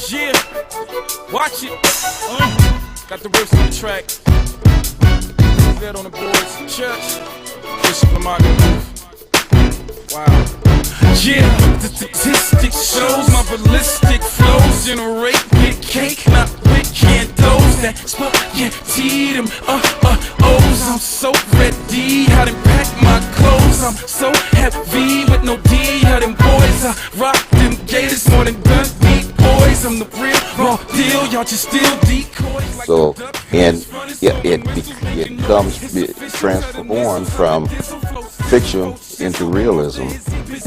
Yeah, watch it. Got the words on the track. Dead on the boards. Church. Bishop Lamar. Wow. Yeah, the statistics shows my ballistic flows generate big cake, not big candles. That spaghetti, them O's. I'm so ready, how them pack my clothes. I'm so heavy with no D, how them boys. I rock them gators more than gun beat boys. I'm the real raw deal, y'all just still decoys. Like So, and it transformed from fiction into realism,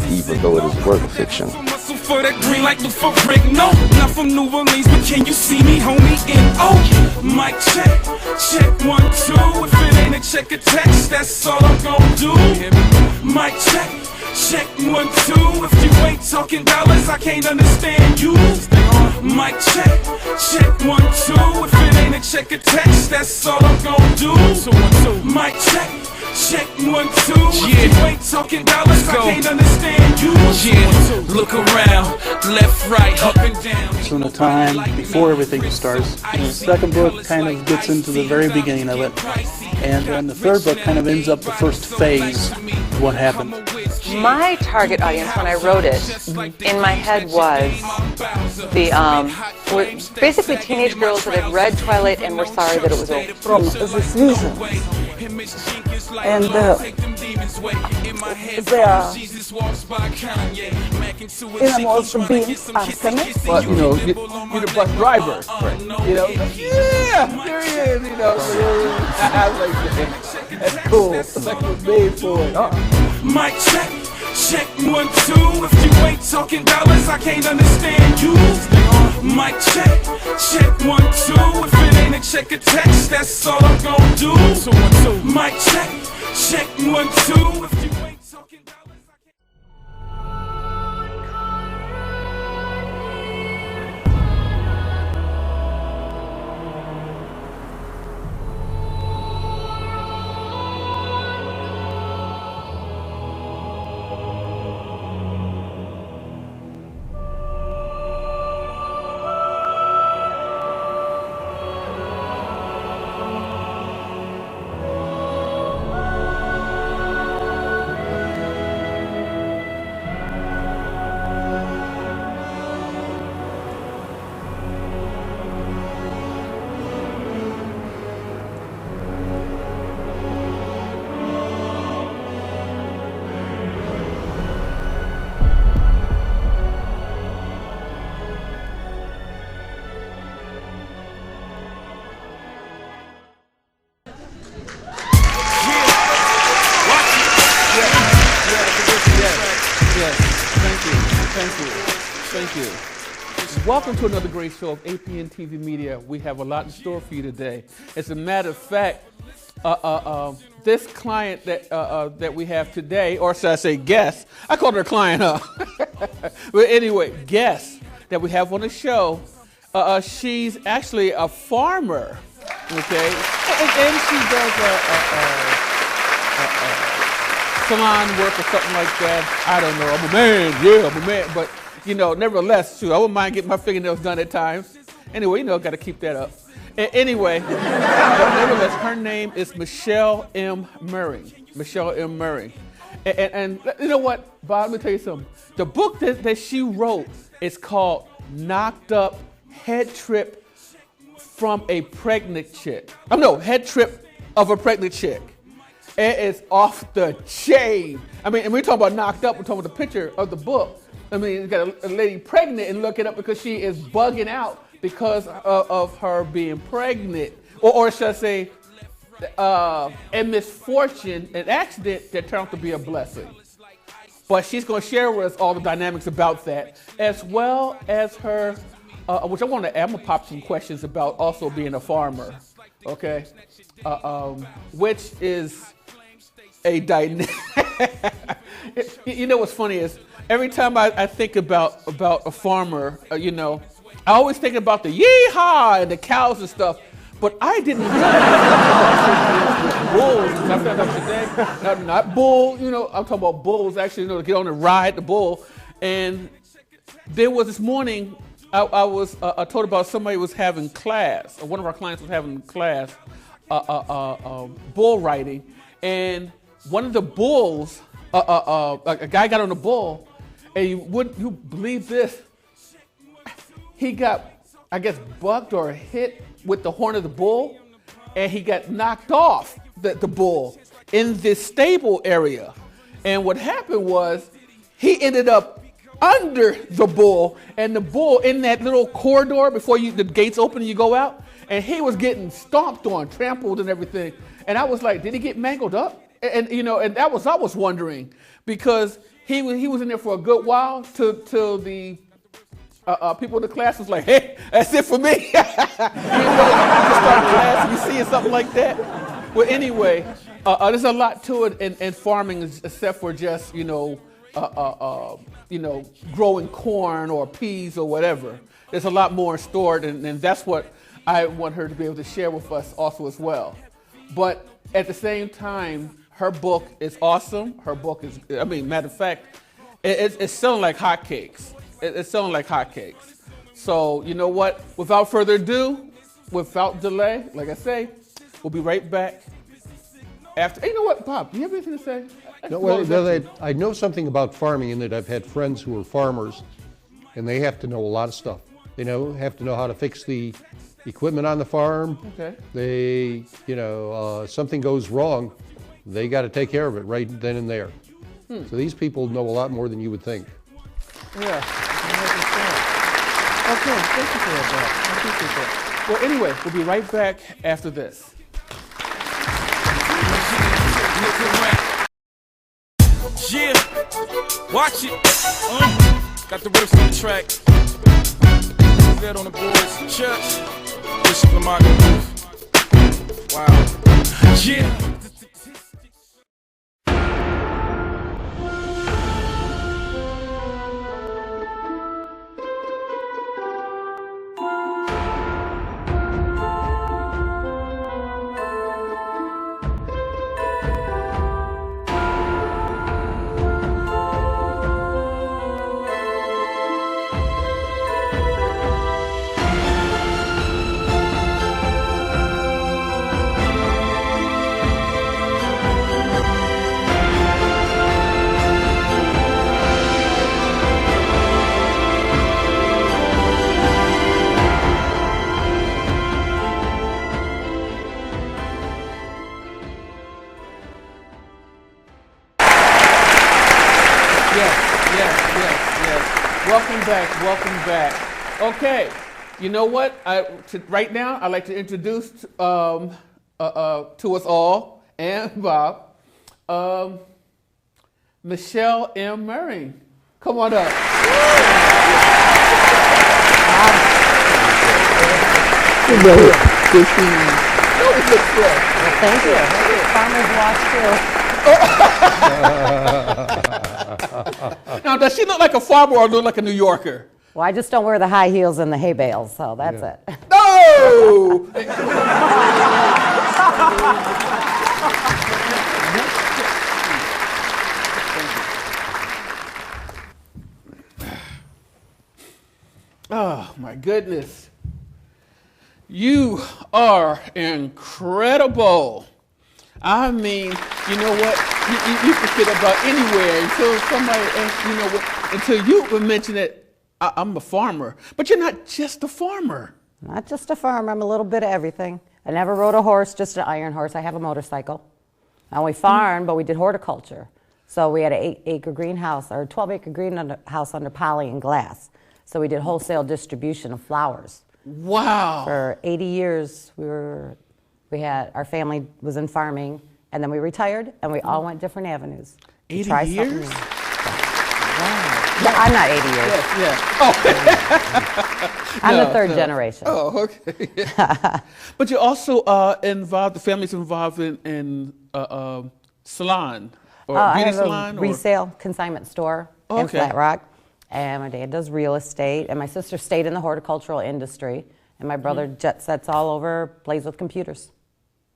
even though it is a work of fiction. For that green like for Rick, no, not from New Orleans, but can you see me, homie? In mic check, check 1, 2. If it ain't a check a text, that's all I'm gon' do. Mic check, check 1, 2. If you ain't talking dollars, I can't understand you. Mic check, check 1, 2. If it ain't a check a text, that's all I'm gon' do. Mic check. Check 1, 2. If you ain't talking dollars, I can't understand you. Yeah, look around, left, right, up and down. So in the time before everything starts, and the second book kind of gets into the very beginning of it, and then the third book kind of ends up the first phase of what happened. My target audience when I wrote it, in my head was were basically teenage girls that had read Twilight and were sorry that it was over. From this reason. And they are animals being arsenic. But you know, you're the bus driver, right. You know, yeah, there he is, you know. I was like, that's cool, that's like we're made for it. Mic check, check 1, 2. If you ain't talking dollars, I can't understand you. Mic check, check 1, 2. If it ain't a check a text, that's all I'm gon' do. Mic check, check 1, 2. If you ain't talking dollars, I can't. Thank you. Welcome to another great show of APN TV Media. We have a lot in store for you today. As a matter of fact, this client that we have today, or should I say guest, I called her a client, huh? But anyway, guest that we have on the show, she's actually a farmer, okay? And she does salon work or something like that. I don't know, I'm a man, but you know, nevertheless, too, I wouldn't mind getting my fingernails done at times. Anyway, you know, got to keep that up. Anyway, nevertheless, her name is Michelle M. Meiring. Michelle M. Meiring. And you know what, Bob, let me tell you something. The book that she wrote is called Knocked Up Head Trip from a Pregnant Chick. Head Trip of a Pregnant Chick. It is off the chain. I mean, and we're talking about knocked up, we're talking about the picture of the book. I mean, you got a lady pregnant and look it up because she is bugging out because of her being pregnant. Or should I say, a misfortune, an accident that turned out to be a blessing. But she's going to share with us all the dynamics about that, as well as her, which I'm going to pop some questions about also being a farmer, okay? Which is a dynamic. You know what's funny is, every time I think about a farmer, you know, I always think about the yeehaw and the cows and stuff, but I didn't bulls. I found out today, not bull, you know, I'm talking about bulls actually, you know, to get on and ride the bull. And there was this morning, I was told about somebody was having class, or one of our clients was having class, bull riding, and one of the bulls, a guy got on the bull, and you believe this? He got, I guess, bucked or hit with the horn of the bull, and he got knocked off the bull in this stable area. And what happened was he ended up under the bull, and the bull in that little corridor before the gates open and you go out, and he was getting stomped on, trampled and everything. And I was like, did he get mangled up? And I was wondering, because he was in there for a good while till the people in the class was like, hey, that's it for me. You start class and you see something like that. Well, anyway, there's a lot to it in farming, except for just growing corn or peas or whatever. There's a lot more stored, and that's what I want her to be able to share with us also as well. But at the same time, her book is awesome. Her book is, matter of fact, it's selling like hotcakes. It's selling like hotcakes. So you know what? Without further ado, without delay, like I say, we'll be right back. After, hey, you know what, Bob? Do you have anything to say? No, well, I know something about farming in that I've had friends who are farmers, and they have to know a lot of stuff. They have to know how to fix the equipment on the farm. Okay. They, something goes wrong, they got to take care of it right then and there. So these people know a lot more than you would think. Yeah. Okay, thank you for that, Bob. I appreciate that. Well, anyway, we'll be right back after this. Yeah, watch it. Got the rest on the track. Dead on the boards. Church. Bishop Lamar. Wow. Yeah. Welcome back. Okay, you know what? Right now, I'd like to introduce to us all, and Bob, Michelle M. Meiring. Come on up. Thank you. Farmer's Watch too. Now, does she look like a farmer or look like a New Yorker? Well, I just don't wear the high heels and the hay bales, so that's it. No! Oh, my goodness. You are incredible. I mean, you know what? You can fit about anywhere until somebody, until you would mention that I'm a farmer. But you're not just a farmer. Not just a farmer, I'm a little bit of everything. I never rode a horse, just an iron horse. I have a motorcycle. And we farmed, but we did horticulture. So we had an 8-acre greenhouse, or 12-acre greenhouse under poly and glass. So we did wholesale distribution of flowers. Wow. For 80 years, our family was in farming, and then we retired, and we all went different avenues. 80 Try years? something new. Wow. No, I'm not 80 years. Yes. Oh. I'm the third generation. Oh, okay. But you're also involved, the family's involved in salon, or I beauty have salon? a resale consignment store in Flat Rock, and my dad does real estate, and my sister stayed in the horticultural industry, and my brother jet sets all over, plays with computers.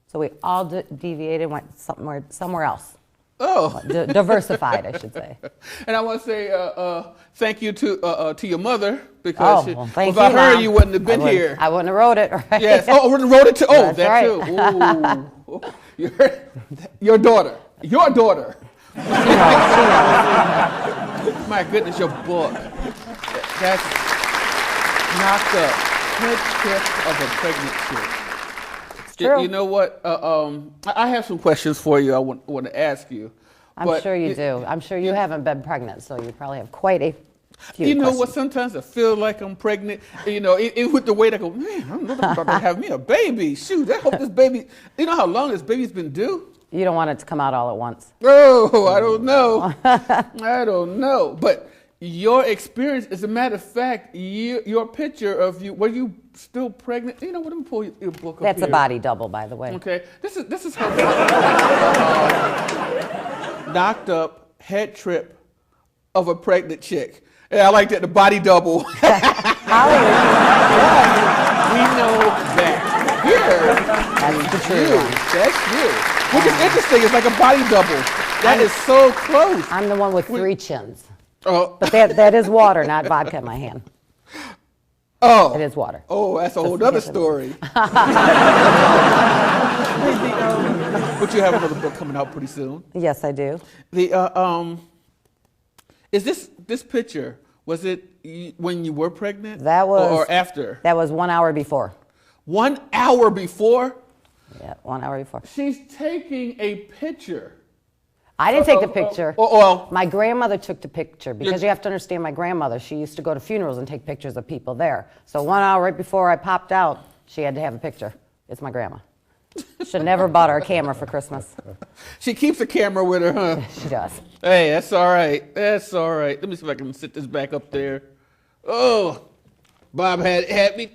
So we all deviated, went somewhere else. Oh. Diversified, I should say. And I want to say thank you to your mother, because Thank without you, her, Mom. you wouldn't have been here. I wouldn't have wrote it, right? Yes. Oh, wouldn't have wrote it too. Oh, That's that right. too. Ooh. Your daughter. Your daughter. She knows. My goodness, your book. That's knocked up. Head trip of a pregnant chick. It's true. You know what? I have some questions for you I want to ask you. I'm sure you do. I'm sure you haven't been pregnant, so you probably have quite a few You know questions. what? Sometimes I feel like I'm pregnant. You know, with the weight I go, man, I'm not about to have me a baby. Shoot, I hope this baby. You know how long this baby's been due? You don't want it to come out all at once. Oh, I don't know. I don't know. But your experience, as a matter of fact, your picture of you, were you still pregnant? You know what? Let me pull your book up That's here. a body double, by the way. Okay, this is her knocked up head trip of a pregnant chick. Yeah, I like that, the body double. Hollywood. We know that. Here, That's the true you. one. That's you. Which is interesting. It's like a body double. That is so close. I'm the one with 3 chins. Oh, But that is water, not vodka in my hand. oh, It is water. oh, that's a whole Just in other case it story. But you have another book coming out pretty soon. Yes, I do. Is this picture? Was it when you were pregnant? That was or after? That was 1 hour before. 1 hour before. Yeah, 1 hour before. She's taking a picture. I didn't take the picture. Well, My grandmother took the picture, because you have to understand my grandmother. She used to go to funerals and take pictures of people there. So 1 hour right before I popped out, she had to have a picture. It's my grandma. Should never bought her a camera for Christmas. she keeps a camera with her, huh? She does. Hey, that's all right. That's all right. Let me see if I can sit this back up there. Oh, Bob had me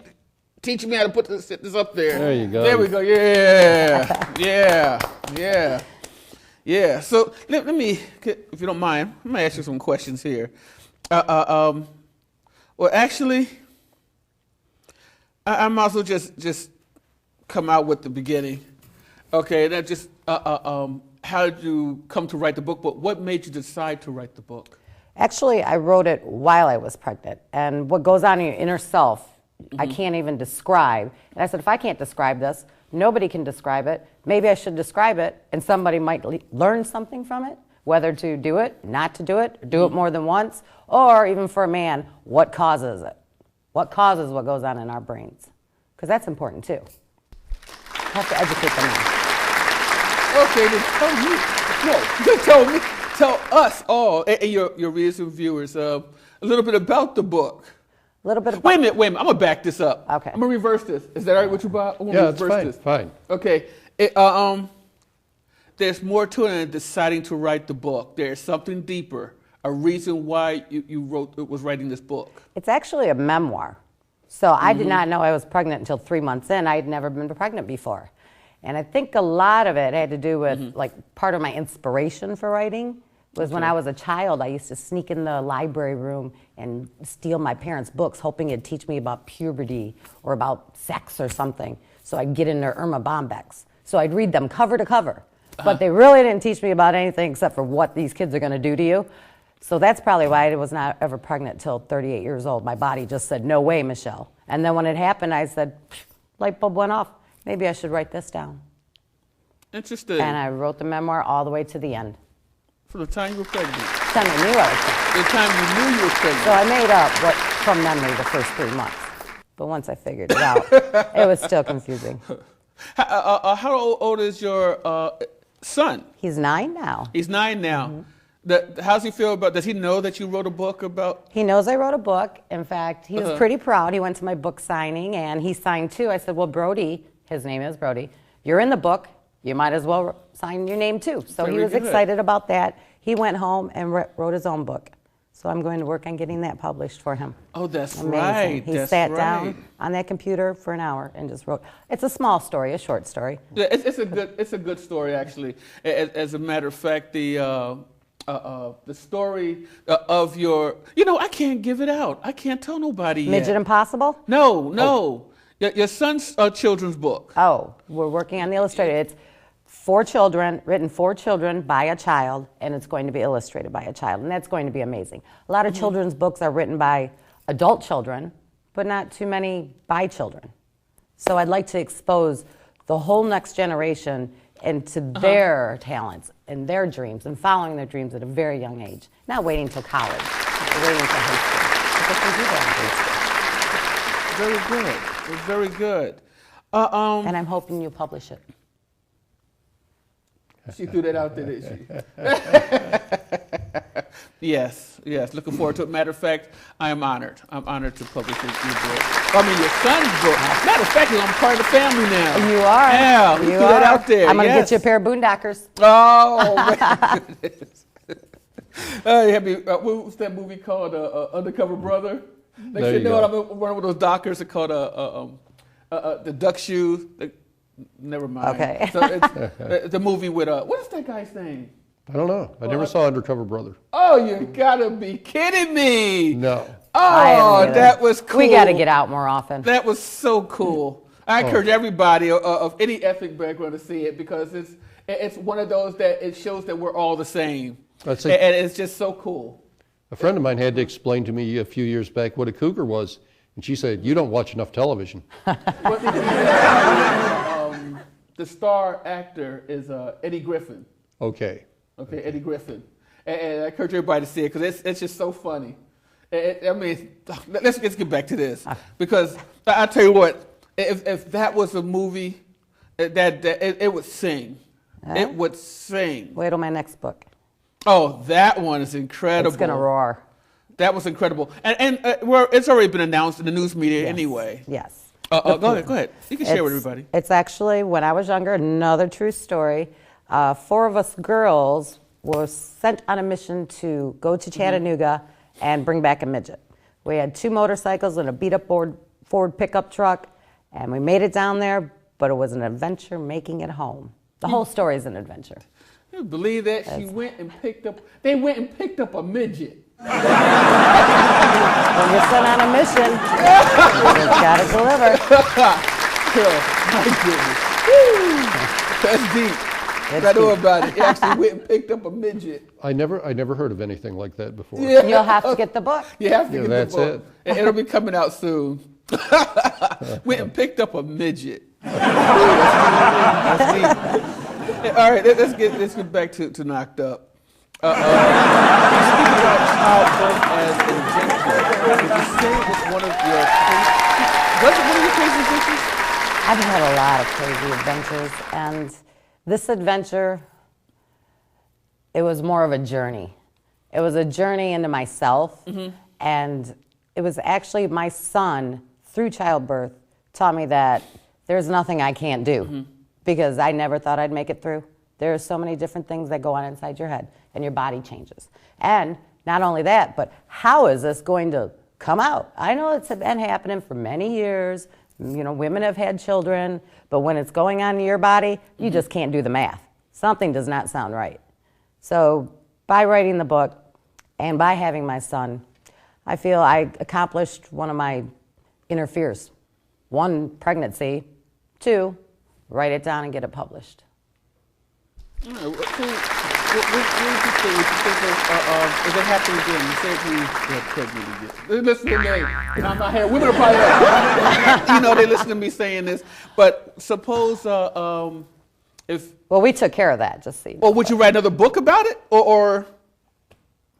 teaching me how to sit this up there. There you go. There we go. Yeah, yeah. So let me, if you don't mind, I'm gonna ask you some questions here. Well, actually, I might as well just come out with the beginning. Okay, that just how did you come to write the book? But what made you decide to write the book? Actually, I wrote it while I was pregnant. And what goes on in your inner self, I can't even describe. And I said, if I can't describe this, nobody can describe it. Maybe I should describe it, and somebody might learn something from it, whether to do it, not to do it, do it more than once, or even for a man, what causes it? What causes what goes on in our brains? Because that's important too. You have to educate the man. Okay, then tell me. No, just tell me. Tell us all and your readers and viewers a little bit about the book. A little bit of Wait a minute. I'm gonna back this up. Okay. I'm gonna reverse this. Is that all right with you, Bob? I'm gonna Yeah, it's reverse fine. this. Okay. There's more to it than deciding to write the book. There's something deeper. A reason why you was writing this book. It's actually a memoir. So I did not know I was pregnant until 3 months in. I had never been pregnant before. And I think a lot of it had to do with, like, part of my inspiration for writing was when I was a child, I used to sneak in the library room and steal my parents' books, hoping it'd teach me about puberty or about sex or something. So I'd get in their Irma Bombeck's. So I'd read them cover to cover. But they really didn't teach me about anything except for what these kids are going to do to you. So that's probably why I was not ever pregnant till 38 years old. My body just said, no way, Michelle. And then when it happened, I said, light bulb went off. Maybe I should write this down. Interesting. And I wrote the memoir all the way to the end. From the time you were pregnant. Then I knew I was pregnant. The time you knew you were pregnant. So I made up from memory the first 3 months. But once I figured it out, it was still confusing. How old is your son? He's 9 now. He's 9 now. How's he feel about? Does he know that you wrote a book about? He knows I wrote a book. In fact, he was pretty proud. He went to my book signing, and he signed too. I said, well, Brody, his name is Brody, you're in the book. You might as well sign your name too. So he was excited about that. He went home and wrote his own book. So I'm going to work on getting that published for him. Oh, that's Amazing. right. He sat down on that computer for an hour and just wrote. It's a small story, a short story. Yeah, it's a good story actually. As a matter of fact, the story of your, I can't give it out. I can't tell nobody Midget yet. Impossible? No. Your son's children's book. Oh, we're working on the illustrated. It's 4 children, written 4 children by a child, and it's going to be illustrated by a child, and that's going to be amazing. A lot of children's books are written by adult children, but not too many by children. So I'd like to expose the whole next generation into their talents and their dreams and following their dreams at a very young age. Not waiting till college, but waiting till high school. Because they can do that in grade school. Very good. Very good. And I'm hoping you'll publish it. She threw that out there, didn't she? Yes. Looking forward to it. Matter of fact, I am honored. I'm honored to publish your book. I mean, your son's book. Matter of fact, I'm part of the family now. You are. Yeah, you threw that out there. I'm going to get you a pair of Boondockers. Oh, my goodness. What's that movie called? Undercover Brother? There you go. I'm one of those dockers that called the duck shoes. Never mind. Okay. So it's the movie with what is that guy's name? I don't know. I never saw Undercover Brother. Oh, you gotta be kidding me! No. Oh, that was cool. We got to get out more often. That was so cool. I encourage everybody of any ethnic background to see it because it's one of those that it shows that we're all the same, and it's just so cool. A friend of mine had to explain to me a few years back what a cougar was, and she said, "You don't watch enough television." The star actor is Eddie Griffin. Okay. Okay, Eddie Griffin. And I encourage everybody to see it because it's just so funny. I mean, let's get back to this. Because I tell you what, if that was a movie, it would sing. It would sing. Wait till my next book. Oh, that one is incredible. It's going to roar. That was incredible. And it's already been announced in the news media anyway. Yes. Go ahead. You can share with everybody. It's actually, when I was younger, another true story. 4 of us girls were sent on a mission to go to Chattanooga and bring back a midget. We had 2 motorcycles and a beat-up Ford pickup truck, and we made it down there, but it was an adventure making it home. The whole story is an adventure. You believe that? They went and picked up a midget. When you're sent on a mission, you've got to deliver. My goodness. That's deep. I know about it. He actually went and picked up a midget. I never heard of anything like that before. Yeah. You'll have to get the book. You have to get that's the book. It'll be coming out soon. Went and picked up a midget. That's deep. All right, let's get back to Knocked Up. You speak about childbirth as an adventure. Would you say it was one of your crazy adventures? I've had a lot of crazy adventures, and this adventure, it was more of a journey. It was a journey into myself, and it was actually my son, through childbirth, taught me that there's nothing I can't do, because I never thought I'd make it through. There are so many different things that go on inside your head, and your body changes. And not only that, but how is this going to come out? I know it's been happening for many years. You know, women have had children, but when it's going on in your body, you just can't do the math. Something does not sound right. So by writing the book and by having my son, I feel I accomplished one of my inner fears. 1, pregnancy. 2, write it down and get it published. What would you think? Would you think if it happened again? You said you got pregnant again. Listen to me. I'm not here. Women are probably they listen to me saying this. But suppose if... Well, we took care of that, just so you know. Or would you write another book about it? Or...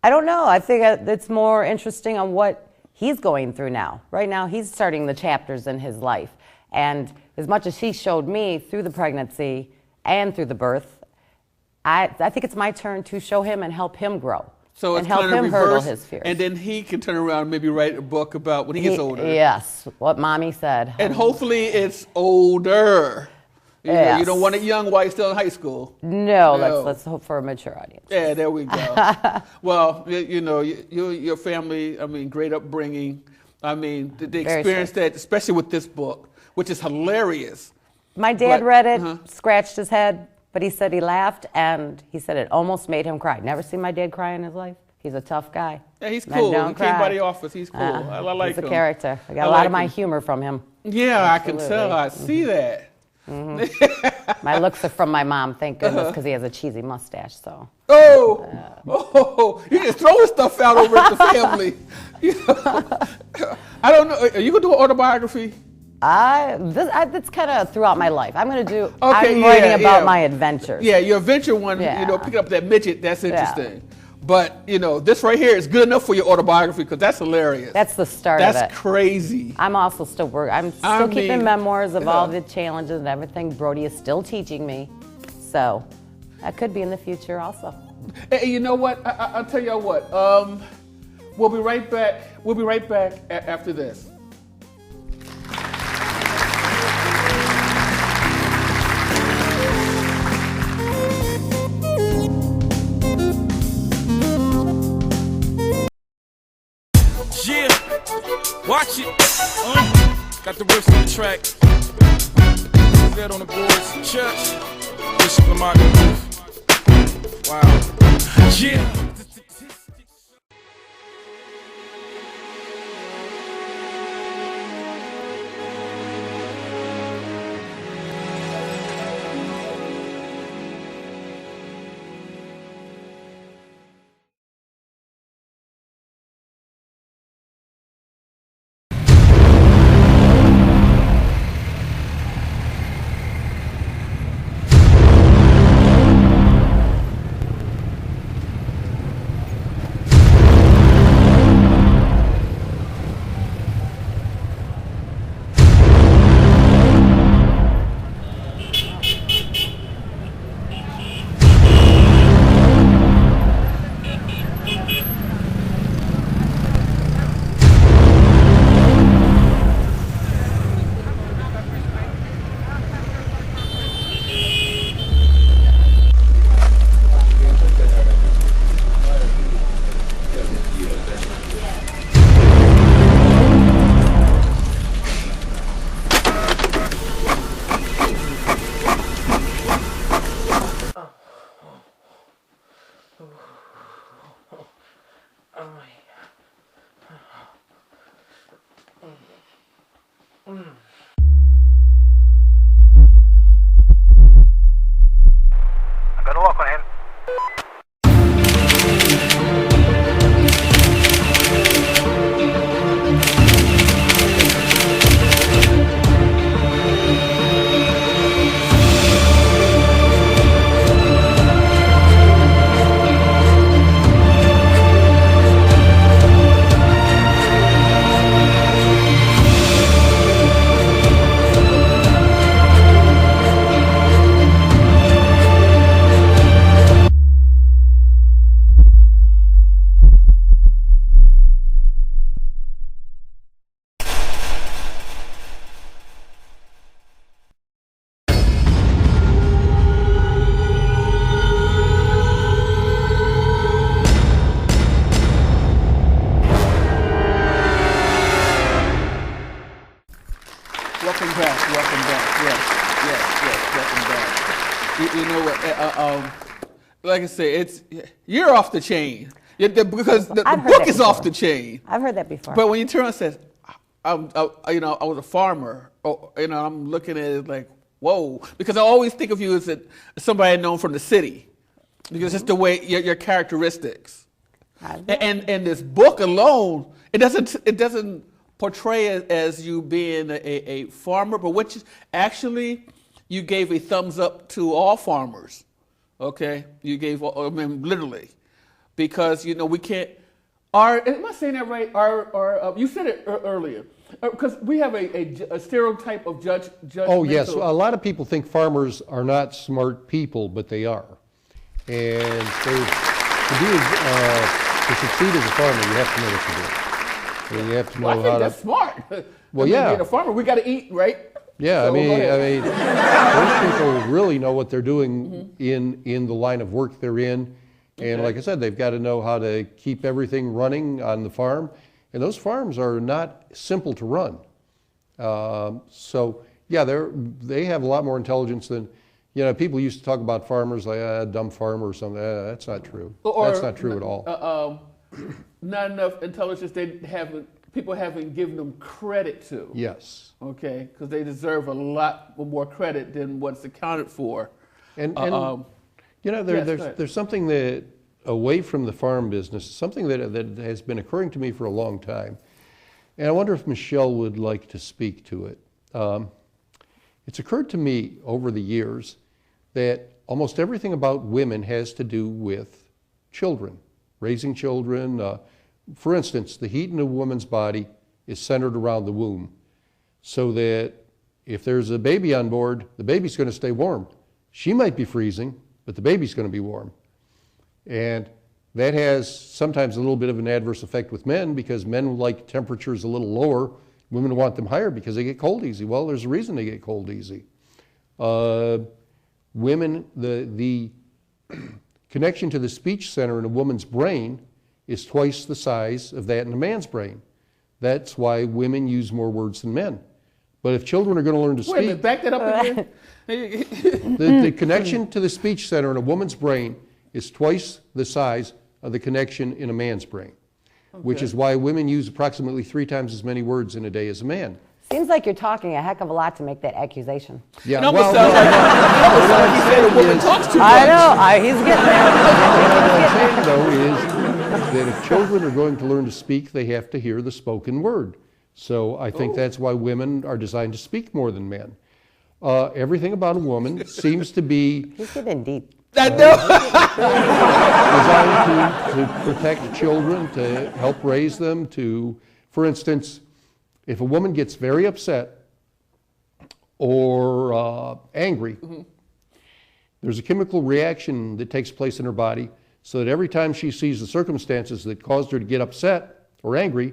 I don't know. I think it's more interesting on what he's going through now. Right now, he's starting the chapters in his life. And as much as he showed me through the pregnancy and through the birth, I think it's my turn to show him and help him grow. So and it's help kind of him reverse, hurdle his fears. and then he can turn around and maybe write a book about when he gets older. Yes, what mommy said. And hopefully it's older. Yes. You don't want it young while you're still in high school. No. Let's hope for a mature audience. Yeah, there we go. Well, your family, I mean, great upbringing. I mean, the experience that, especially with this book, which is hilarious. My dad read it, scratched his head, but he said he laughed, and he said it almost made him cry. Never seen my dad cry in his life. He's a tough guy. Yeah, he's cool. He came by the office. He's cool. I like him. He's a character. I got a lot of my humor from him. Yeah, I can tell. I see that. My looks are from my mom, thank goodness, because he has a cheesy mustache. So. You just throwing stuff out over at the family. I don't know. Are you gonna do an autobiography? That's kind of throughout my life. I'm going to do. Okay, I'm writing about my adventures. Yeah, your adventure one. Yeah. Picking up that midget. That's interesting. But this right here is good enough for your autobiography because that's hilarious. That's the start of it. That's crazy. I'm also still working. I'm still keeping memoirs of all the challenges and everything. Brody is still teaching me, so that could be in the future also. Hey, you know what? I'll tell you what. We'll be right back. We'll be right back after this. Yeah, watch it. Got the riffs on the track. That on the boards. Church. Bishop Lamont. Wow. Yeah. I'm gonna walk on him. Welcome back. Yes, welcome back. You know what? Like I say, you're off the chain because the book is off the chain. I've heard that before. But when you turn around and says, I was a farmer, I'm looking at it like, whoa, because I always think of you as somebody I know from the city, because it's the way your characteristics. And this book alone, it doesn't portray it as you being a farmer, but which actually you gave a thumbs up to all farmers. Okay, you gave, literally, because we can't. Am I saying that right? You said it earlier, because we have a stereotype of judgmental. Oh yes, a lot of people think farmers are not smart people, but they are. And to succeed as a farmer, you have to know what to do. You have to know I think that's smart. Well, yeah. Being a farmer, we got to eat, right? Yeah, So, most people really know what they're doing in the line of work they're in. And like I said, they've got to know how to keep everything running on the farm. And those farms are not simple to run. So yeah, they have a lot more intelligence than, people used to talk about farmers like a dumb farmer or something. That's not true. That's not true at all. Not enough intelligence. They haven't people haven't given them credit to. Yes. Okay, because they deserve a lot more credit than what's accounted for. And Yes, go ahead. there's something that, away from the farm business, something that has been occurring to me for a long time. And I wonder if Michelle would like to speak to it. It's occurred to me over the years that almost everything about women has to do with children, raising children. For instance, the heat in a woman's body is centered around the womb, so that if there's a baby on board, the baby's going to stay warm. She might be freezing, but the baby's going to be warm. And that has sometimes a little bit of an adverse effect with men, because men like temperatures a little lower. Women want them higher because they get cold easy. Well, there's a reason they get cold easy. Women, the connection to the speech center in a woman's brain is twice the size of that in a man's brain. That's why women use more words than men. But if children are going to learn to speak... Wait a minute, back that up again. The connection to the speech center in a woman's brain is twice the size of the connection in a man's brain, which is why women use approximately 3 times as many words in a day as a man. Seems like you're talking a heck of a lot to make that accusation. Yeah, It almost sounds like he said a woman talks too much. I know, he's getting there. What I'm saying, though, is that if children are going to learn to speak, they have to hear the spoken word. So I think that's why women are designed to speak more than men. Everything about a woman seems to be He's getting deep. designed to protect children, to help raise them, to, for instance, if a woman gets very upset or angry, there's a chemical reaction that takes place in her body, so that every time she sees the circumstances that caused her to get upset or angry,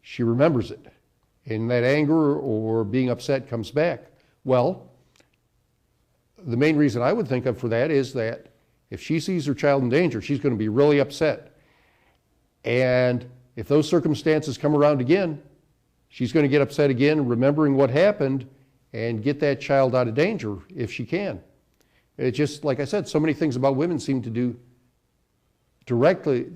she remembers it. And that anger or being upset comes back. Well, the main reason I would think of for that is that if she sees her child in danger, she's going to be really upset. And if those circumstances come around again, she's going to get upset again, remembering what happened, and get that child out of danger if she can. It's just, like I said, so many things about women seem to do directly,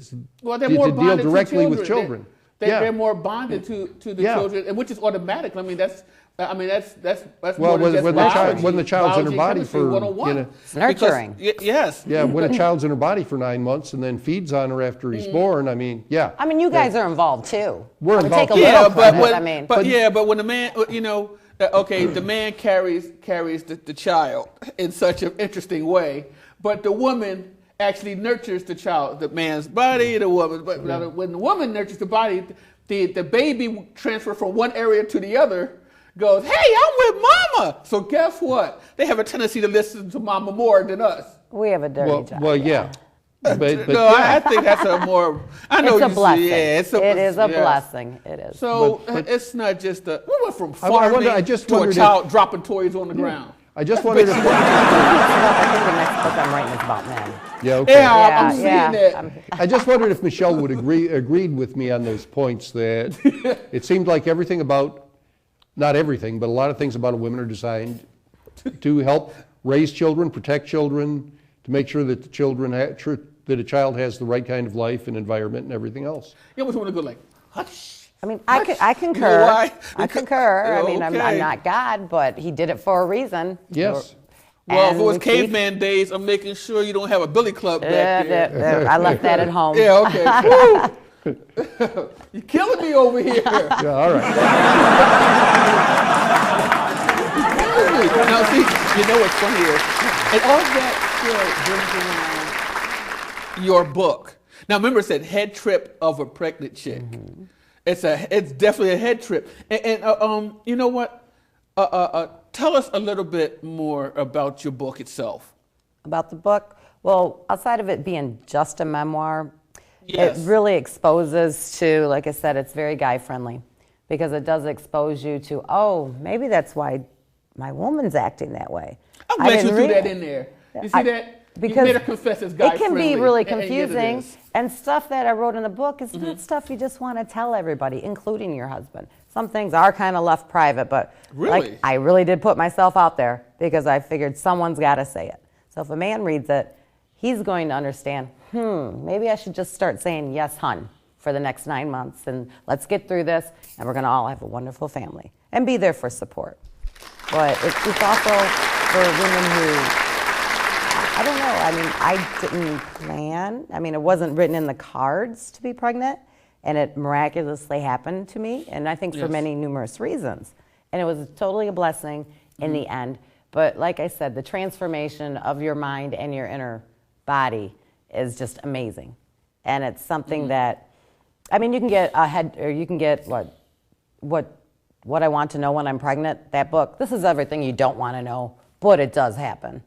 Well, they're more to deal bonded directly to with children. They're more bonded to the Yeah. children, and which is automatic. I mean, that's Well, more than just biology. when the child's in her Biology, body chemistry, for 101. It's nurturing. Because, yes. Yeah, when a child's in her body for 9 months and then feeds on her after he's born, I mean, yeah. I mean, you guys are involved too. We're I mean, involved take a too. little Yeah, credit, but I mean. but when the man, the man carries the child in such an interesting way, but the woman actually nurtures the child, the man's body, the woman. But when the woman nurtures the body, the baby transfer from one area to the other goes, hey, I'm with mama. So guess what? They have a tendency to listen to mama more than us. We have a dirty job. Well, yeah. But No, I think that's a more. I know It's a you blessing. See, yeah, It is a yeah. blessing. It is. So But- it's not just a. We went from I wonder- farming I just to a wondered child dropping toys on the ground. I just wondered if... I think the next book I'm writing is about men. Yeah, okay. Yeah, I'm seeing that. I just wondered if Michelle would agreed with me on those points, that it seemed like everything about, not everything, but a lot of things about a woman are designed to help raise children, protect children, to make sure that that a child has the right kind of life and environment and everything else. You almost want to go like, hush. I mean, I concur. why? I concur. I mean, I'm Okay. not God, but he did it for a reason. Yes. Well, if And it was we keep- caveman days, I'm making sure you don't have a billy club back there. I left that at home. Yeah, okay. Woo. You're killing me over here. Yeah, all right. Now, see, you know what's funny is, and all that brings around your book. Now, remember, it said head trip of a pregnant chick. Mm-hmm. It's definitely a head trip. And you know what? Tell us a little bit more about your book itself. About the book, well, outside of it being just a memoir, Yes. it really exposes to, like I said, it's very guy friendly, because it does expose you to, oh, maybe that's why my woman's acting that way. I'm I glad you didn't threw read that it. in there. You see that? Because you made her confess as guy it can friendly, be really and yet it confusing, is. and stuff that I wrote in the book is not stuff you just want to tell everybody, including your husband. Some things are kind of left private, but Really? like I really did put myself out there because I figured someone's got to say it. So if a man reads it, he's going to understand, maybe I should just start saying yes, hun. for the next 9 months, and let's get through this, and we're going to all have a wonderful family, and be there for support. But it's also for women who, I don't know, I mean, I didn't plan. I mean, it wasn't written in the cards to be pregnant, and it miraculously happened to me, and I think for many numerous reasons. And it was totally a blessing in the end. But like I said, the transformation of your mind and your inner body is just amazing. And it's something that, I mean, you can get ahead, or you can get what I Want to Know When I'm Pregnant, that book. This is everything you don't want to know, but it does happen.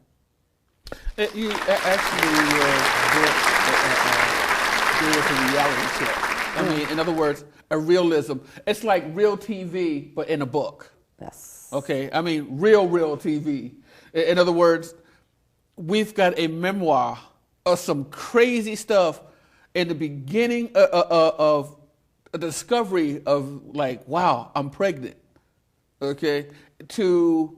You actually do a reality check. I mean, in other words, a realism. It's like real TV, but in a book. Yes. Okay, I mean, real TV. In other words, we've got a memoir of some crazy stuff in the beginning of a discovery of like, wow, I'm pregnant. Okay, to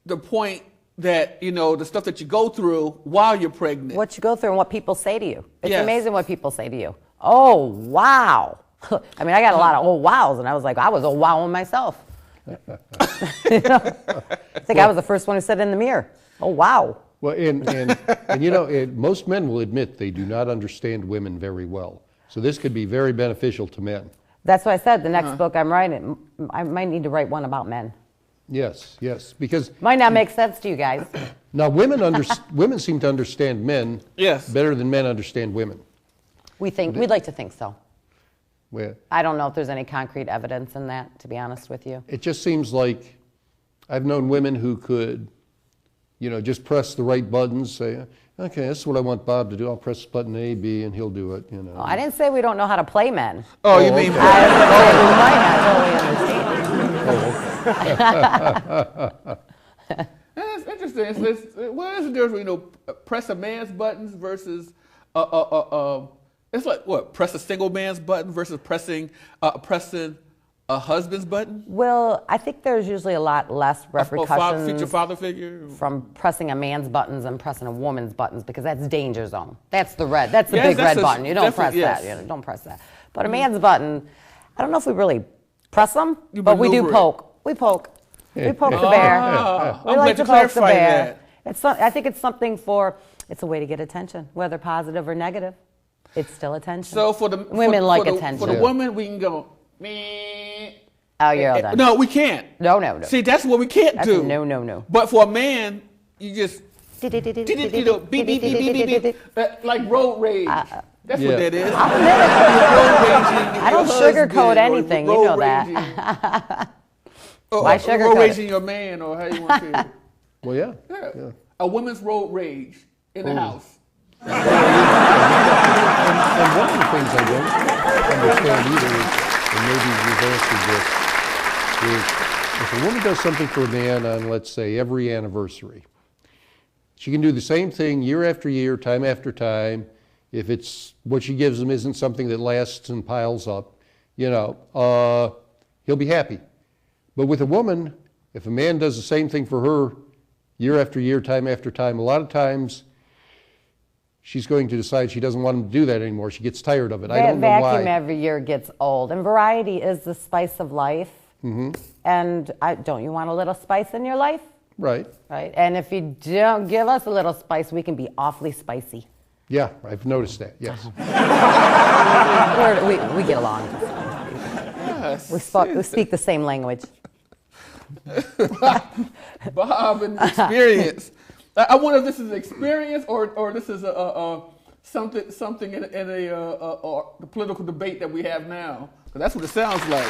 the point that, you know, the stuff that you go through while you're pregnant. What you go through and what people say to you. It's amazing what people say to you. Oh, wow. I mean, I got a lot of oh wows, and I was like, I was oh wowing myself. You know? I think I was the first one who said it in the mirror. Oh, wow. Well, and you know, most men will admit they do not understand women very well. So this could be very beneficial to men. That's what I said. The next book I'm writing, I might need to write one about men. Yes, because Might not make sense to you guys. now women seem to understand men better than men understand women. We'd like to think so. Well, I don't know if there's any concrete evidence in that, to be honest with you. it just seems like I've known women who could, you know, just press the right buttons, say, okay, this is what I want Bob to do. I'll press button A, B, and he'll do it, you know. Oh, I didn't say we don't know how to play men. Oh, you mean? Okay. I might not totally understand. That's interesting. What is the difference between, you know, press a man's buttons versus it's like what, press a single man's button versus pressing a husband's button? Well, I think there's usually a lot less repercussions Future father figure from pressing a man's buttons and pressing a woman's buttons, because that's danger zone. That's the big red button. You don't press that. You know, don't press that. But a man's button, I don't know if we really press them, but we do poke. We poke. We poke the bear. We like to poke the bear. I think it's something it's a way to get attention, whether positive or negative. It's still attention. So for the women like attention. For the woman, we can go, meh. Oh, you're all done. No, we can't. No. See, that's what we can't do. No. But for a man, you just, you know, beep, beep, beep, beep, beep, like road rage. That's what that is. I don't sugarcoat anything. You know that. Why sugarcoat road raging your man, or how you want to say it. Well, yeah. A woman's road rage in the house. And one of the things I don't understand either is, and maybe you've answered this, is if a woman does something for a man on, let's say, every anniversary, she can do the same thing year after year, time after time. If it's what she gives him isn't something that lasts and piles up, you know, he'll be happy. But with a woman, if a man does the same thing for her year after year, time after time, a lot of times she's going to decide she doesn't want him to do that anymore. She gets tired of it. I don't know why. Vacuum every year gets old. And variety is the spice of life. Mm-hmm. And don't you want a little spice in your life? Right. Right. And if you don't give us a little spice, we can be awfully spicy. Yeah, I've noticed that, yes. We get along. Yes. We speak the same language. Bob and experience. I wonder if this is experience or this is something in the political debate that we have now. Because that's what it sounds like.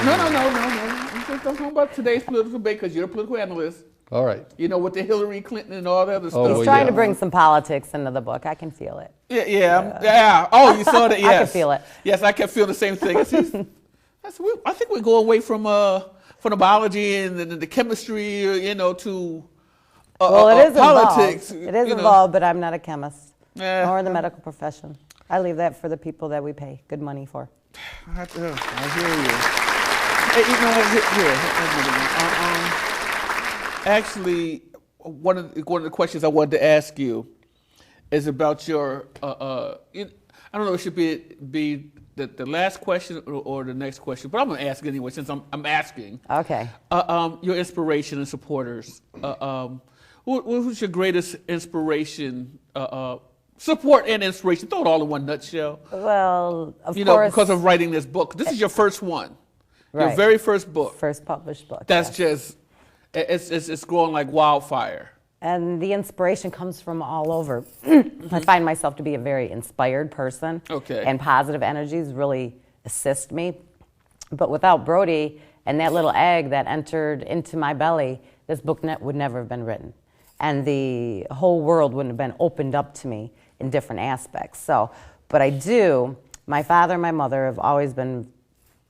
No. You just don't know about today's political debate because you're a political analyst. All right. You know, with the Hillary Clinton and all that other stuff. He's trying to bring some politics into the book. I can feel it. Yeah. Oh, you saw that? Yes. I can feel it. Yes, I can feel the same thing. I think we go away from the biology and the chemistry, you know, to it is politics. Involved. It is involved, but I'm not a chemist nor in the medical profession. I leave that for the people that we pay good money for. I hear you. Hey, you know, actually, one of the questions I wanted to ask you is about your. I don't know. It should be the last question or the next question, but I'm gonna ask anyway since I'm asking. Okay. Your inspiration and supporters. Who's your greatest inspiration? Support and inspiration. Throw it all in one nutshell. Well, of You course. know, because of writing this book. This is your first one. Your Right. very first book. First published book. That's yes. just, it's growing like wildfire. And the inspiration comes from all over. I find myself to be a very inspired person. Okay. And positive energies really assist me. But without Brody and that little egg that entered into my belly, this book would never have been written. And the whole world wouldn't have been opened up to me in different aspects. So, but my father and my mother have always been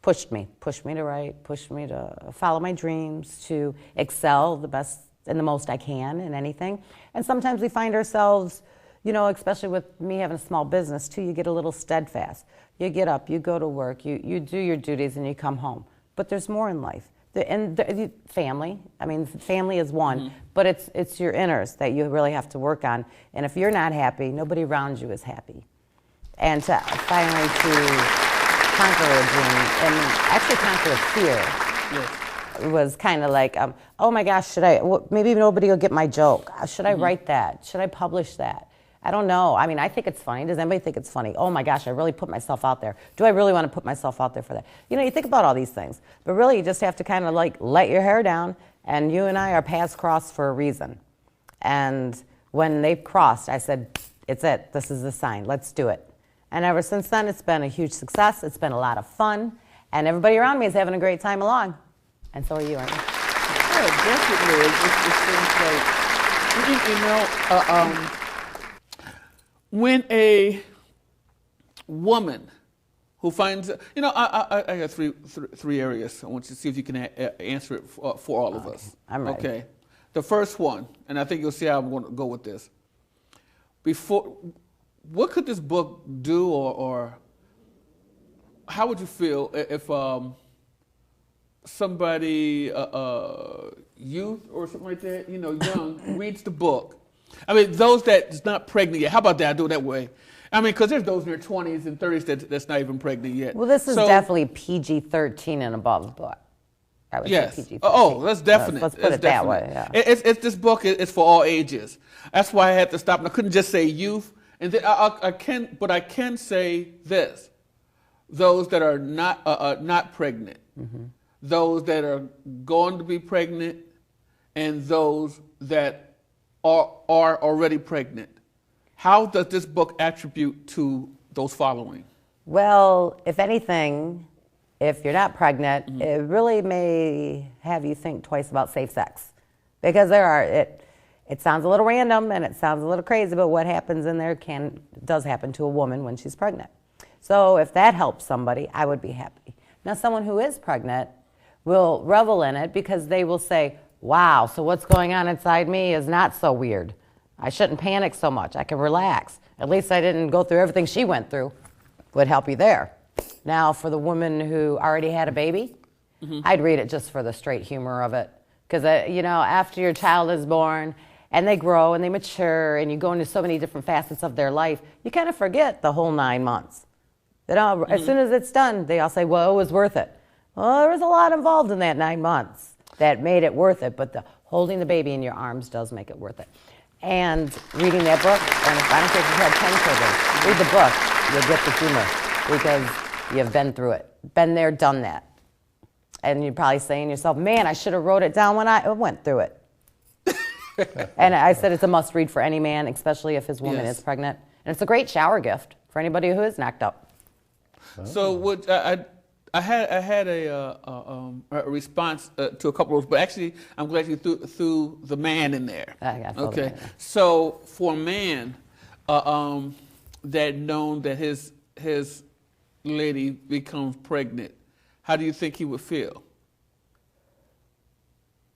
pushed me to write, pushed me to follow my dreams, to excel the best and the most I can in anything. And sometimes we find ourselves, you know, especially with me having a small business too, you get a little steadfast. You get up, you go to work, you do your duties and you come home. But there's more in life. Family, I mean, family is one, but it's your inners that you really have to work on. And if you're not happy, nobody around you is happy. And to finally conquer a dream and actually conquer a fear. Yes. It was kind of like, oh my gosh, maybe nobody will get my joke. Should I write that? Should I publish that? I don't know. I mean, I think it's funny. Does anybody think it's funny? Oh my gosh, I really put myself out there. Do I really want to put myself out there for that? You know, you think about all these things, but really you just have to kind of like let your hair down, and you and I, our paths crossed for a reason. And when they crossed, I said, it's it. This is the sign. Let's do it. And ever since then, it's been a huge success. It's been a lot of fun, and everybody around me is having a great time along. And so are you, aren't you? Yeah, definitely. It seems like, you know, when a woman who finds, you know, I got three areas. I want you to see if you can answer it for all of us. I'm ready. Okay. The first one, and I think you'll see how I'm going to go with this. What could this book do, or how would you feel if somebody, youth or something like that, you know, young, reads the book? I mean, those that's not pregnant yet. How about that? I do it that way. I mean, because there's those in their 20s and 30s that's not even pregnant yet. Well, this is definitely PG-13 and above book. I would say PG-13. Oh, that's definite. Let's put it that way. Yeah. It's this book is for all ages. That's why I had to stop. And I couldn't just say youth. And then I can say this: those that are not pregnant, those that are going to be pregnant, and those that are already pregnant. How does this book attribute to those following? Well, if anything, if you're not pregnant, it really may have you think twice about safe sex. Because it sounds a little random and it sounds a little crazy, but what happens in there does happen to a woman when she's pregnant. So if that helps somebody, I would be happy. Now, someone who is pregnant will revel in it because they will say, wow, so what's going on inside me is not so weird. I shouldn't panic so much. I can relax. At least I didn't go through everything she went through. Would help you there. Now, for the woman who already had a baby, I'd read it just for the straight humor of it. Because, you know, after your child is born and they grow and they mature and you go into so many different facets of their life, you kind of forget the whole 9 months. You know, as soon as it's done, they all say, well, it was worth it. Well, there was a lot involved in that 9 months that made it worth it, but holding the baby in your arms does make it worth it. And reading that book, and I don't care if you've had 10 children, read the book, you'll get the humor because you've been through it, been there, done that. And you're probably saying to yourself, man, I should have wrote it down when I went through it. And I said it's a must read for any man, especially if his woman is pregnant. And it's a great shower gift for anybody who is knocked up. So I had a response to a couple of those, but actually I'm glad you threw the man in there. Okay, so for a man that known that his lady becomes pregnant, how do you think he would feel?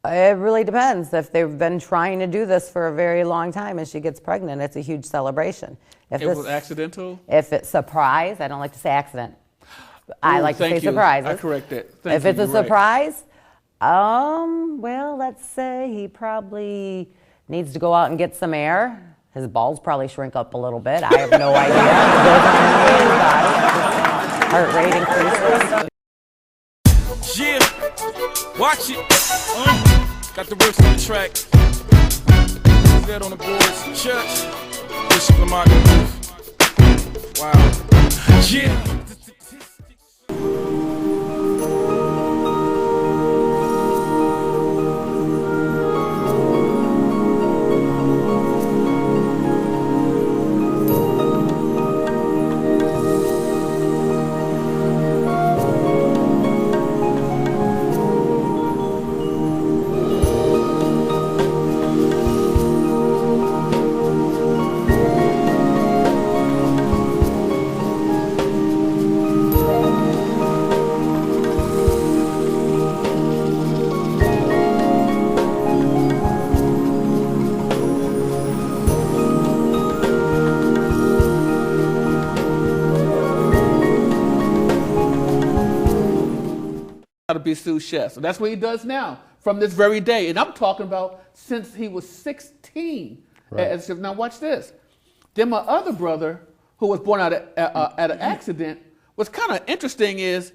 It really depends. If they've been trying to do this for a very long time and she gets pregnant, it's a huge celebration. If it was accidental? If it's surprise, I don't like to say accident. I like to say surprise. I correct that. If it's a surprise, well, let's say he probably needs to go out and get some air. His balls probably shrink up a little bit. I have no idea. It goes on in his body. Heart rate increases. Yeah, watch it. Got the words on the track. Dead on the boards. Church. Bishop Lamar. Wow. Yeah. To be sous chef. So that's what he does now from this very day. And I'm talking about since he was 16 as chef. Now watch this. Then my other brother, who was born out of an accident, what's kind of interesting is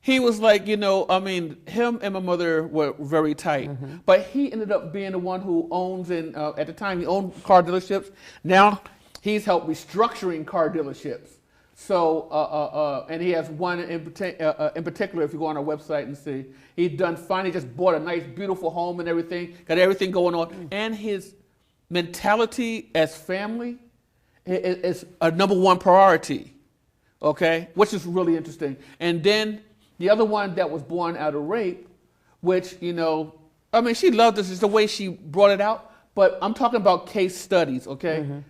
he was like, him and my mother were very tight. But he ended up being the one who owns, and at the time he owned car dealerships. Now he's helped restructuring car dealerships. So, and he has one in particular, if you go on our website and see, he finally just bought a nice, beautiful home and everything, got everything going on. And his mentality as family is a number one priority, okay? Which is really interesting. And then the other one that was born out of rape, which, she loved this, is the way she brought it out, but I'm talking about case studies, okay?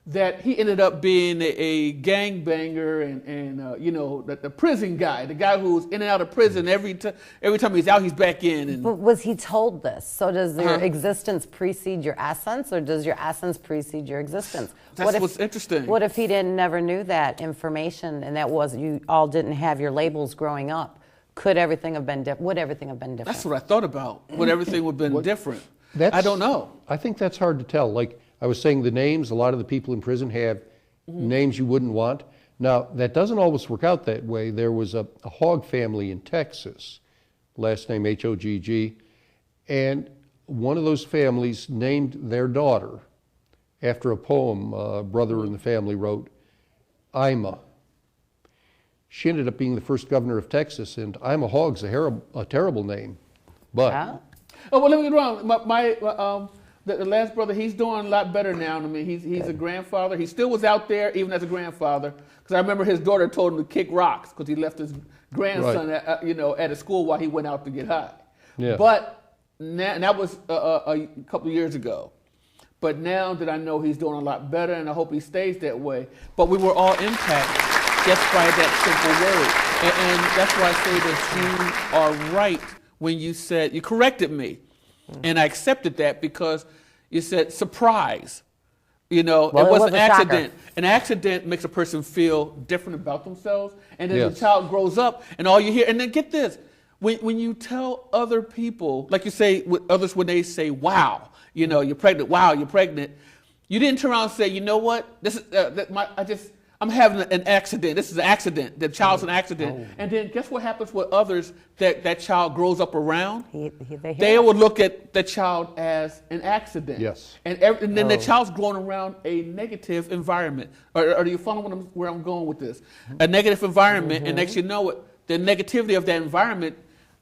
That he ended up being a gangbanger and the prison guy, the guy who's in and out of prison every time he's out, he's back in. And But was he told this? So does your existence precede your essence, or does your essence precede your existence? That's what's interesting. What if he never knew that information, and you all didn't have your labels growing up? Could everything have been different? Would everything have been different? That's what I thought about. Would everything would have been different? I don't know. I think that's hard to tell. Like I was saying, the names, a lot of the people in prison have names you wouldn't want. Now, that doesn't always work out that way. There was a Hogg family in Texas, last name H-O-G-G, and one of those families named their daughter after a poem a brother in the family wrote, Ima. She ended up being the first governor of Texas, and Ima Hogg's a terrible name. But Oh, well, let me get wrong. The last brother, he's doing a lot better now. I mean, he's a grandfather. He still was out there even as a grandfather, because I remember his daughter told him to kick rocks because he left his grandson, at a school while he went out to get high. Yeah. But now, and that was a couple of years ago. But now that I know he's doing a lot better, and I hope he stays that way. But we were all impacted just by that simple word, and that's why I say that you are right when you said you corrected me. And I accepted that because you said surprise. It was an accident. An accident makes a person feel different about themselves. And then the child grows up and all you hear, and then get this, when you tell other people, like you say with others when they say, wow, you're pregnant, wow, you're pregnant. You didn't turn around and say, you know what, this is, I'm having an accident. This is an accident. The child's an accident. And then guess what happens with others that child grows up around? They would look at the child as an accident. Yes. And then the child's growing around a negative environment. Or do you follow where I'm going with this? A negative environment, and next you know it, the negativity of that environment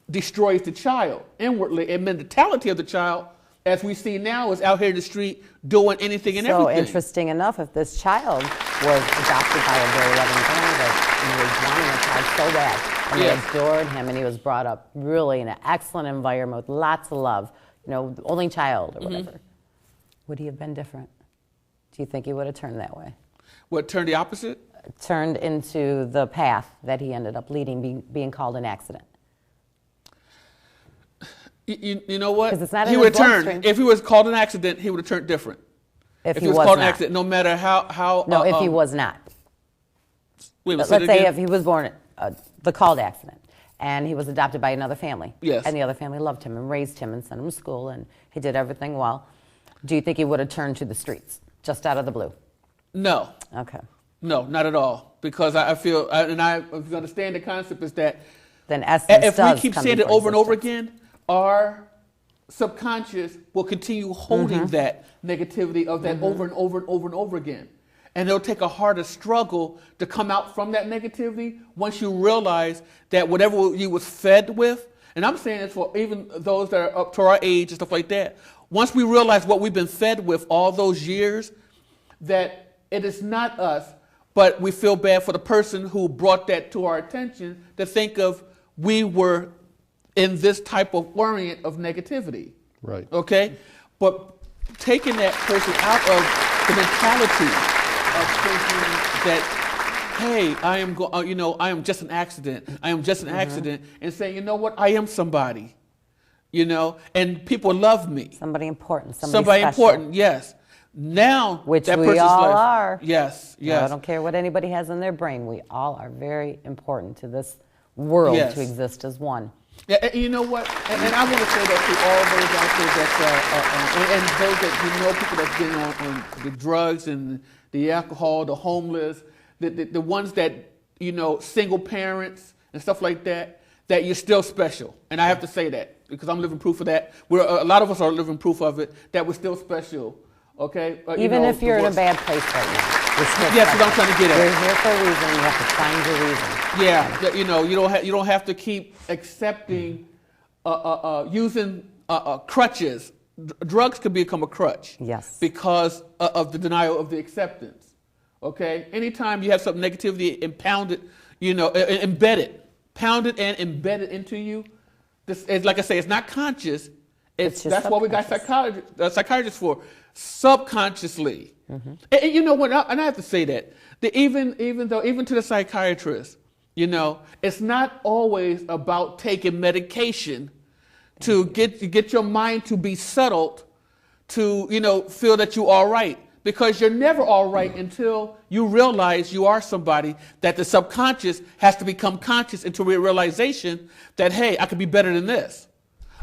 destroys the child inwardly. And the mentality of the child, as we see now, is out here in the street doing anything and everything. So interesting enough, if this child was adopted by a very loving family that he was wanting a child so bad, and they adored him, and he was brought up really in an excellent environment with lots of love, the only child or whatever, would he have been different? Do you think he would have turned that way? What, turned the opposite? Turned into the path that he ended up leading, being called an accident. You know what? It's not he would have turned. If he was called an accident, he would have turned different. If he was called an accident, no matter how. No, if he was not. Wait, let's say if he was born the called accident, and he was adopted by another family. Yes. And the other family loved him and raised him and sent him to school, and he did everything well. Do you think he would have turned to the streets? Just out of the blue. No. Okay. No, not at all. Because I feel, and I understand the concept is that Then essence if we does keep come saying it before over and over existence. again, our subconscious will continue holding that negativity of that over and over and over and over again. And it'll take a harder struggle to come out from that negativity once you realize that whatever you was fed with, and I'm saying this for even those that are up to our age and stuff like that, once we realize what we've been fed with all those years, that it is not us, but we feel bad for the person who brought that to our attention to think of we were in this type of orient of negativity. Right. Okay? But taking that person out of the mentality of thinking that, hey, I am just an accident. I am just an accident. And saying, you know what? I am somebody. And people love me. Somebody important. Somebody special. important, yes. Now, Which that we person's all life, are. Yes, yes. I don't care what anybody has in their brain. We all are very important to this world Yes. to exist as one. Yeah, and you know what? And I want to say that to all those out there and those that people that's been on the drugs and the alcohol, the homeless, the ones that, single parents and stuff like that you're still special. And I have to say that because I'm living proof of that. A lot of us are living proof of it, that we're still special. Okay? Even if you're in a bad place right now. You're still Yes, special. what I'm trying to get at. You're here for a reason. You have to find your reason. Yeah, you don't have to keep accepting using crutches. Drugs can become a crutch. Yes. Because of the denial of the acceptance. Okay. Anytime you have some negativity impounded, embedded, pounded and embedded into you, this is, like I say, it's not conscious. That's what we got psychiatrists for. Subconsciously. And you know what? And I have to say that even to the psychiatrist, it's not always about taking medication to get your mind to be settled, to feel that you're all right, because you're never all right until you realize you are somebody, that the subconscious has to become conscious into a realization that, hey, I could be better than this.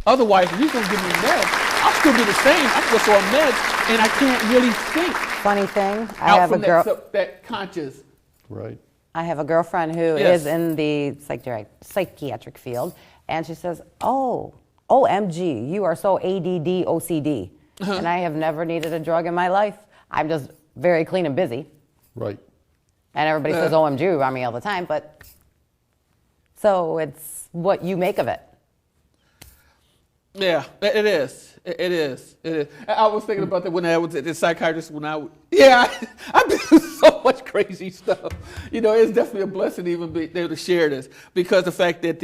Otherwise, if you're going to give me meds, I'll still be the same. I'm still so on meds, and I can't really think. Funny thing, I Out have a from girl. that conscious. Right. I have a girlfriend who Yes. is in the psychiatric field, and she says, "Oh, OMG, you are so ADD, OCD." And I have never needed a drug in my life. I'm just very clean and busy. Right. And everybody says OMG around me all the time, but so it's what you make of it. Yeah, it is. It is. I was thinking about that when I was at the psychiatrist. I've been through so much crazy stuff. It's definitely a blessing to even be able to share this, because the fact that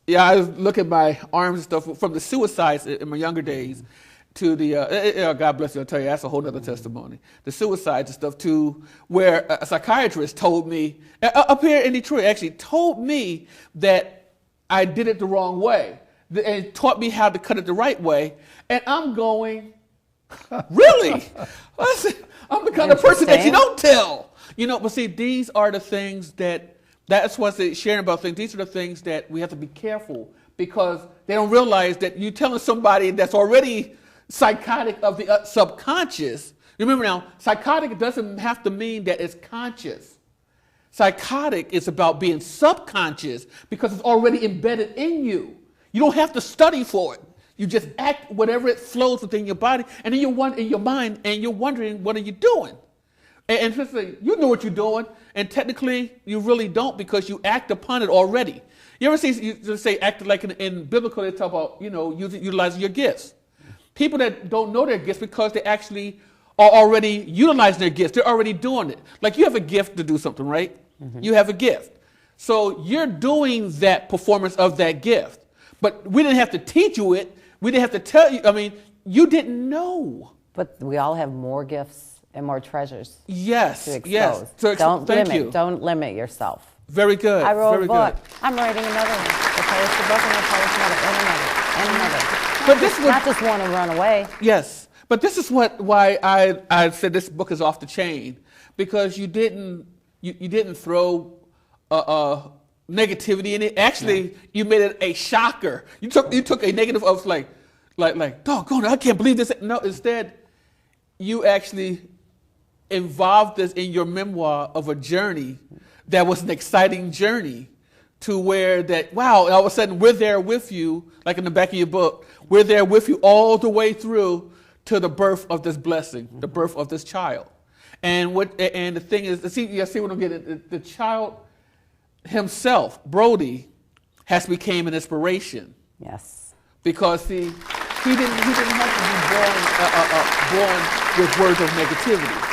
I look at my arms and stuff from the suicides in my younger days to the God bless you, I'll tell you, that's a whole other testimony. The suicides and stuff to where a psychiatrist told me up here in Detroit actually told me that I did it the wrong way. And taught me how to cut it the right way. And I'm going, really? I'm the kind of person that you don't tell. But see, these are the things that's what's sharing about things. These are the things that we have to be careful, because they don't realize that you're telling somebody that's already psychotic of the subconscious. Remember now, psychotic doesn't have to mean that it's conscious. Psychotic is about being subconscious because it's already embedded in you. You don't have to study for it. You just act whatever it flows within your body, and then you're in your mind, and you're wondering, what are you doing? And just say, you know what you're doing, and technically you really don't, because you act upon it already. You ever see you just say act like in biblical? They talk about utilizing your gifts. People that don't know their gifts because they actually are already utilizing their gifts. They're already doing it. Like you have a gift to do something, right? You have a gift, so you're doing that performance of that gift. But we didn't have to teach you it. We didn't have to tell you. I mean, you didn't know. But we all have more gifts and more treasures. Yes, to expose. yes. Don't limit yourself. Very good. I wrote very a book. Good. I'm writing another one. I published a book and I published another and another. But this was Not just one and run away. Yes, but this is why I said this book is off the chain, because you didn't throw negativity in it. Actually, you made it a shocker. You took a negative of like, doggone it, I can't believe this. No, instead, you actually involved this in your memoir of a journey that was an exciting journey to where that, wow, all of a sudden we're there with you, like in the back of your book, we're there with you all the way through to the birth of this blessing, the birth of this child. And the thing is, see what I'm getting, the child himself, Brody, has became an inspiration. Yes. Because he didn't have to be born with words of negativity.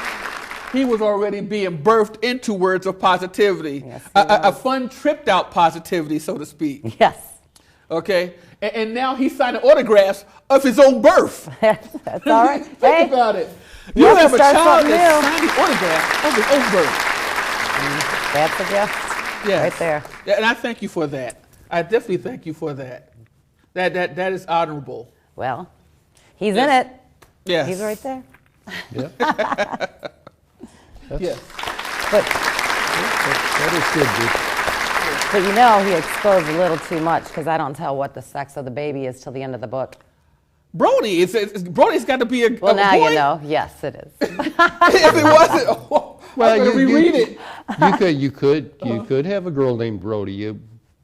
He was already being birthed into words of positivity, Yes, a fun tripped out positivity, so to speak. Yes. Okay, and now he's signing autographs of his own birth. That's all right. Think about it. You have to have a start child something that's new. signing autographs of his own birth. That's a gift. Yes. Right there. Yeah, and I thank you for that. I definitely thank you for that. That is honorable. Well, he's Yes. in it. Yes. He's right there. Yeah. Yes. But That is good, Duke. you know, he exposed a little too much because I don't tell what the sex of the baby is till the end of the book. Brody, Brody's got to be a Well, now boy. you know. Yes, it is. If it wasn't, Well, I'm going to reread it. You could have a girl named Brody. It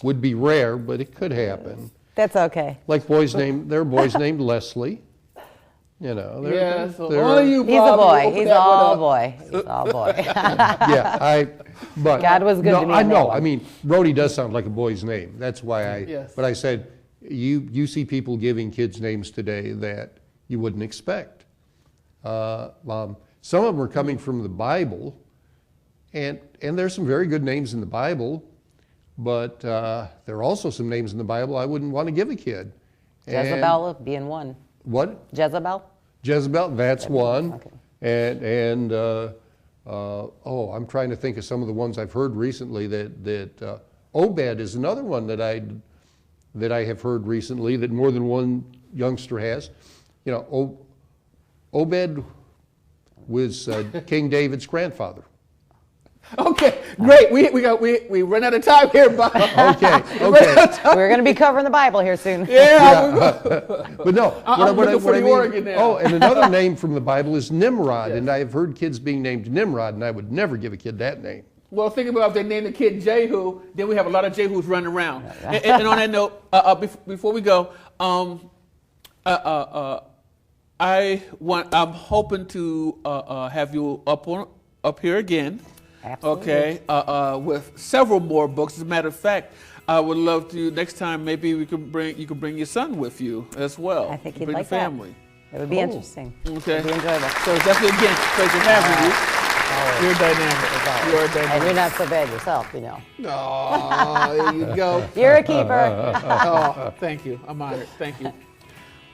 would be rare, but it could happen. That's okay. Like there are boys named Leslie. You know, Yeah, so there all are- of you, He's a Bob, boy. open He's that one all up. boy. He's all boy. yeah, but God was good no, to me I in that know. one. I mean, Brody does sound like a boy's name. That's why Yes. But I said, you see people giving kids names today that you wouldn't expect. Some of them are coming from the Bible, and there's some very good names in the Bible, but there are also some names in the Bible I wouldn't want to give a kid. And- Jezebel being one. What? Jezebel? Jezebel, that's one. Okay. I'm trying to think of some of the ones I've heard recently that Obed is another one that I have heard recently that more than one youngster has. You know, Obed was King David's grandfather. Okay, great. We run out of time here, Bob. Okay. We're going to be covering the Bible here soon. Yeah. But no, I'm looking for the Oregon now. Oh, and another name from the Bible is Nimrod, and I have heard kids being named Nimrod, and I would never give a kid that name. Well, think about if they name the kid Jehu, then we have a lot of Jehus running around. And on that note, before we go, I'm hoping to have you up here again. Absolutely. Okay, with several more books. As a matter of fact, I would love to next time. Maybe you could bring your son with you as well. I think he'd bring like the family. that. It would be interesting. Okay. It would be enjoyable. So definitely again, pleasure having you. You're dynamic. You're And dynamic. you're not so bad yourself, you know. Oh, there you go. You're a keeper. Oh, thank you. I'm honored. Thank you.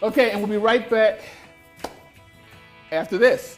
Okay, and we'll be right back after this.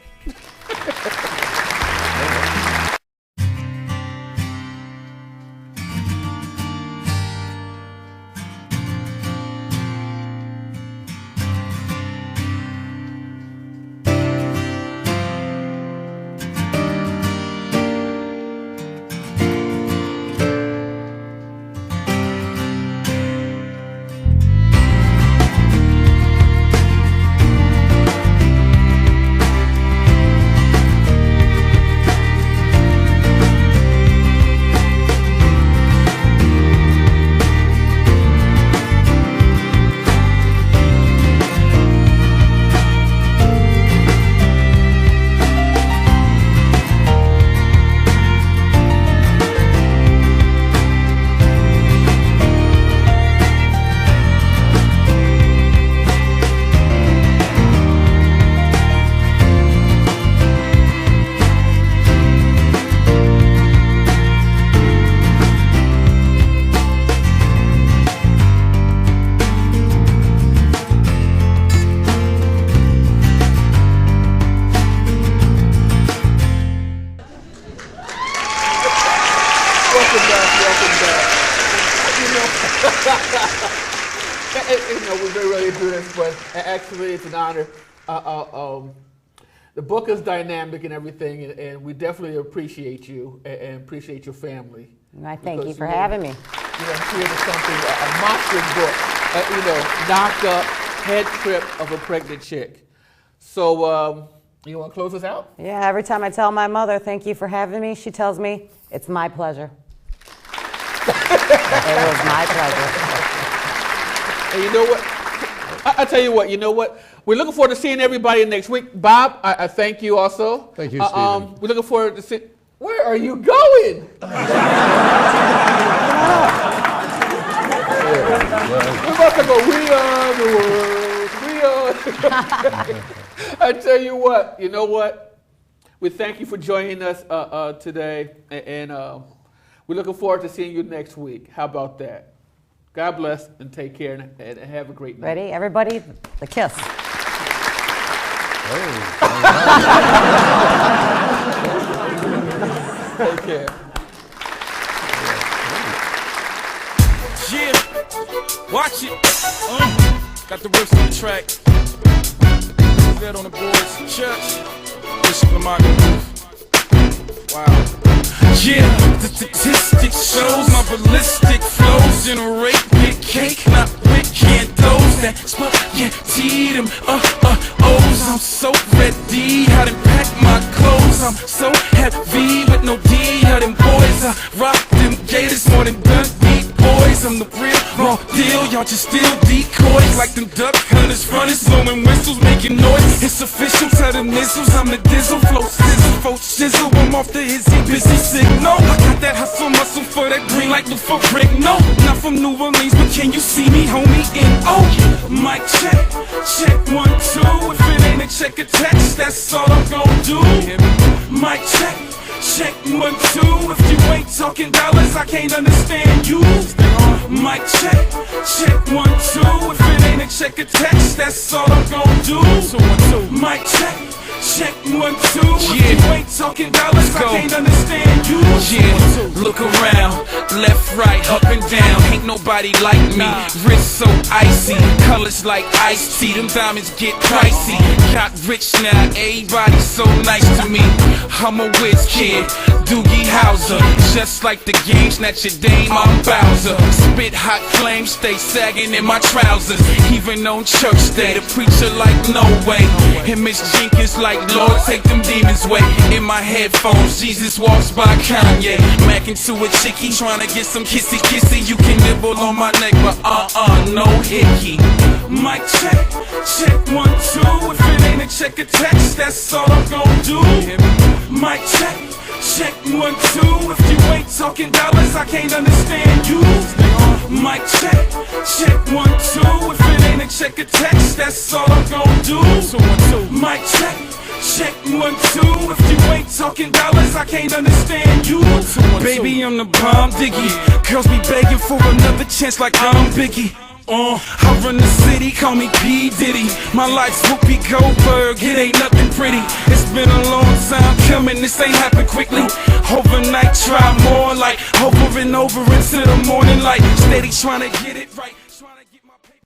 We really do this, but actually it's an honor. The book is dynamic and everything, and we definitely appreciate you and appreciate your family. And I thank you Because, for having me. Created something, a monstrous book, knocked up, head trip of a pregnant chick. So You want to close us out? Yeah, every time I tell my mother, thank you for having me, she tells me, it's my pleasure. It was my pleasure. And you know what? I tell you what, we're looking forward to seeing everybody next week. Bob, I thank you also. Thank you, Stephen. We're looking forward to seeing. Where are you going? We're about to go, we are the world, we are. I tell you what, we thank you for joining us today, and we're looking forward to seeing you next week. How about that? God bless and take care and have a great night. Ready? Everybody, the kiss. Take care. Yeah, watch it. Got the riffs on the track. Dead on the boards. Church. Bishop Lamont. Wow. Yeah, the statistics shows my ballistic flows generate big cake, not big candles that spaghetti them O's. I'm so ready, how to pack my clothes. I'm so heavy with no D, how them boys. I rock them gators more than Dundee boys. I'm the real raw deal, y'all just steal decoys like them duck hunters running, blowing whistles, making noise. It's official, tell them nizzles, I'm the dizzle, flow sizzle, folk shizzle. I'm off the hizzy, busy signal. I got that hustle muscle for that green like the for brick. No, not from New Orleans, but can you see me, homie? Mic check, check 1, 2. If it ain't a check a text, that's all I'm gon' do. Mic check, check 1, 2. If you ain't talking dollars, I can't understand you. Mic check, check 1, 2. If it ain't a check a text, that's all I'm gon' do. Mic check, check 1, 2. If you ain't talking dollars, I can't understand you. Yeah, look around, left, right, up and down. Ain't nobody like me. Wrist so icy, colors like iced tea. Them diamonds get pricey. Got rich now, everybody so nice to me. I'm a whiz kid, Doogie Howser. Just like the game, snatch your dame, I'm Bowser. Spit hot flames, stay sagging in my trousers. Even on church day, the preacher like no way. And Miss Jenkins like, Lord, take them demons away. In my headphones, Jesus walks by Kanye. Macking to a chickie, trying to get some kissy kissy. You can nibble on my neck, but no hickey. Mic check, check 1, 2. If it ain't a check a text, that's all I'm gon' do. Mic check, check 1, 2. If you ain't talking dollars, I can't understand you. Mic check, check 1, 2. If it ain't a check a text, that's all I'm gon' do. Mic check, check 1, 2. If you ain't talking dollars, I can't understand you. Baby, I'm the bomb diggy. Girls be begging for another chance like I'm Biggie. I run the city, call me P. Diddy. My life's Whoopi Goldberg, it ain't nothing pretty. It's been a long time coming, this ain't happened quickly. Overnight, try more, like over and over until the morning light. Steady trying to get it right.